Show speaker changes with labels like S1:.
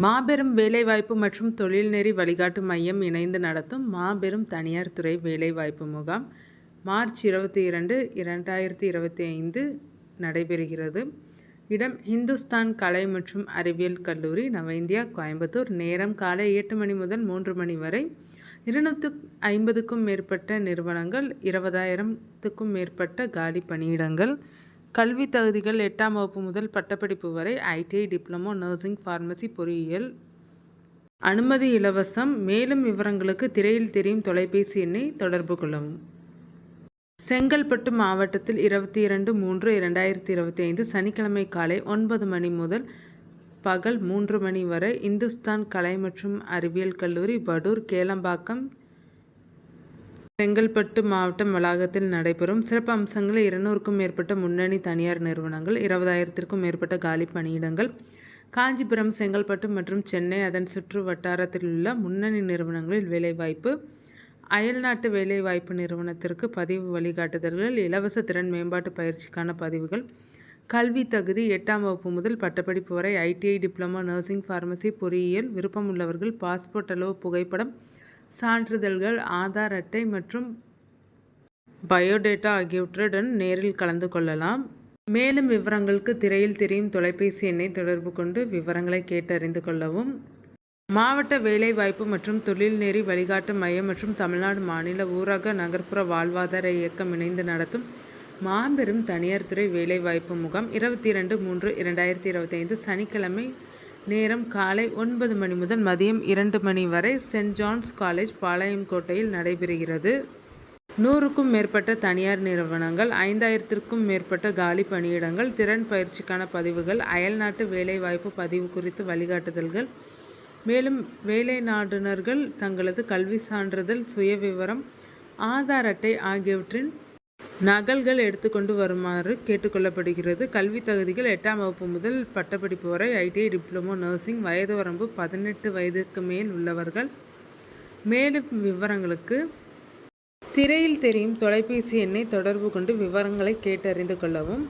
S1: மாபெரும் வேலைவாய்ப்பு மற்றும் தொழில்நெறி வழிகாட்டு மையம் இணைந்து நடத்தும் மாபெரும் தனியார் துறை வேலைவாய்ப்பு முகாம் மார்ச் 22, 2025 நடைபெறுகிறது. இடம் இந்துஸ்தான் கலை மற்றும் அறிவியல் கல்லூரி, நவ இந்தியா, கோயம்புத்தூர். நேரம் காலை 8 மணி முதல் 3 மணி வரை. 250க்கும் மேற்பட்ட நிறுவனங்கள், 20,000க்கும் மேற்பட்ட காலி பணியிடங்கள். கல்வி தகுதிகள் 8ஆம் வகுப்பு முதல் பட்டப்படிப்பு வரை. ITI, டிப்ளமோ, நர்சிங், ஃபார்மசி, பொறியியல். அனுமதி இலவசம். மேலும் விவரங்களுக்கு திரையில் தெரியும் தொலைபேசி எண்ணை தொடர்பு கொள்ளவும். செங்கல்பட்டு மாவட்டத்தில் 22/3/2025 சனிக்கிழமை காலை 9 மணி முதல் பகல் 3 மணி வரை இந்துஸ்தான் கலை மற்றும் அறிவியல் கல்லூரி, படூர், கேளம்பாக்கம், செங்கல்பட்டு மாவட்டம் வளாகத்தில் நடைபெறும். சிறப்பு அம்சங்கள்: 200க்கும் மேற்பட்ட முன்னணி தனியார் நிறுவனங்கள், 20,000க்கும் மேற்பட்ட காலி பணியிடங்கள். காஞ்சிபுரம், செங்கல்பட்டு மற்றும் சென்னை அதன் சுற்று வட்டாரத்தில் உள்ள முன்னணி நிறுவனங்களில் வேலைவாய்ப்பு. அயல்நாட்டு வேலைவாய்ப்பு நிறுவனத்திற்கு பதிவு வழிகாட்டுதல்கள். இலவச திறன் மேம்பாட்டு பயிற்சிக்கான பதிவுகள். கல்வி தகுதி 8ஆம் வகுப்பு முதல் பட்டப்படிப்பு வரை. ITI, டிப்ளமோ, நர்சிங், ஃபார்மசி, பொறியியல். விருப்பம் உள்ளவர்கள் பாஸ்போர்ட் அளவு புகைப்படம், சான்றிதழ்கள், ஆதார் அட்டை மற்றும் பயோடேட்டா ஆகியவற்றுடன் நேரில் கலந்து கொள்ளலாம். மேலும் விவரங்களுக்கு திரையில் தெரியும் தொலைபேசி எண்ணை தொடர்பு கொண்டு விவரங்களை கேட்டறிந்து கொள்ளவும். மாவட்ட வேலைவாய்ப்பு மற்றும் தொழில்நெறி வழிகாட்டு மையம் மற்றும் தமிழ்நாடு மாநில ஊரக நகர்ப்புற வாழ்வாதார இயக்கம் இணைந்து நடத்தும் மாபெரும் தனியார் துறை வேலைவாய்ப்பு முகாம் 22/3/2025 சனிக்கிழமை. நேரம் காலை 9 மணி முதல் மதியம் 2 மணி வரை. சென்ட் ஜான்ஸ் காலேஜ், பாளையங்கோட்டையில் நடைபெறுகிறது. 100க்கும் மேற்பட்ட தனியார் நிறுவனங்கள், 5,000க்கும் மேற்பட்ட காலி பணியிடங்கள். திறன் பயிற்சிக்கான பதிவுகள். அயல்நாட்டு வேலைவாய்ப்பு பதிவு குறித்து வழிகாட்டுதல்கள். மேலும் வேலை நாடுனர்கள் தங்களது கல்வி சான்றிதழ், சுயவிவரம், ஆதார் அட்டை ஆகியவற்றின் நகல்கள் எடுத்துக்கொண்டு வருமாறு கேட்டுக்கொள்ளப்படுகிறது. கல்வி தகுதிகள் 8ஆம் வகுப்பு முதல் பட்டப்படிப்பு வரை. ITI, diploma, nursing. வயது வரம்பு 18 வயதுக்கு மேல் உள்ளவர்கள். மேலும் விவரங்களுக்கு திரையில் தெரியும் தொலைபேசி எண்ணை தொடர்பு கொண்டு விவரங்களை கேட்டறிந்து கொள்ளவும்.